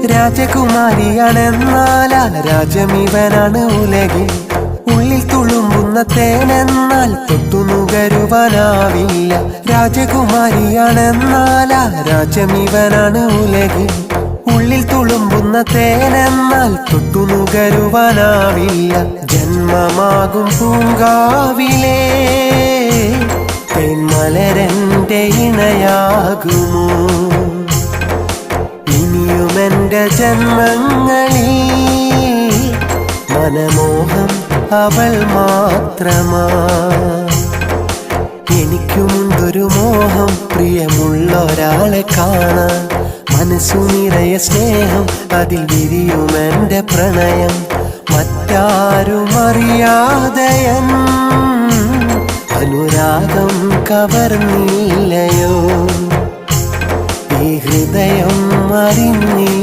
രാജകുമാരിയാണെന്നാൽ ആ രാജമിവനാണ് ഉലകിൽ. ഉള്ളിൽ തുളുമ്പുന്ന തേനെന്നാൽ തൊട്ടുനുകരുവാനാവില്ല. രാജകുമാരിയാണെന്നാൽ ആ രാജമിവനാണ് ഉലകിൽ. ഉള്ളിൽ തുളുമ്പുന്ന തേനെന്നാൽ തൊട്ടുനുകരുവാനാവില്ല. ജന്മമാകും പൂങ്കാവിലേ തേന്മലരന്റെ ഇണയാകുമോ? ഇനിയുമെന്റെ ജന്മങ്ങളിൽ മനമോഹം അവൾ മാത്രമാ. എനിക്കുമുണ്ടൊരു മോഹം, പ്രിയമുള്ള ഒരാളെ കാണാൻ. മനസ്സു നിറയെ സ്നേഹം, അതിൽ വിരിയുമെന്റെ പ്രണയം. മറ്റാരും അറിയാതെയൻ അനുരാഗം കവർന്നില്ലയോ? ഈ ഹൃദയം അറിഞ്ഞി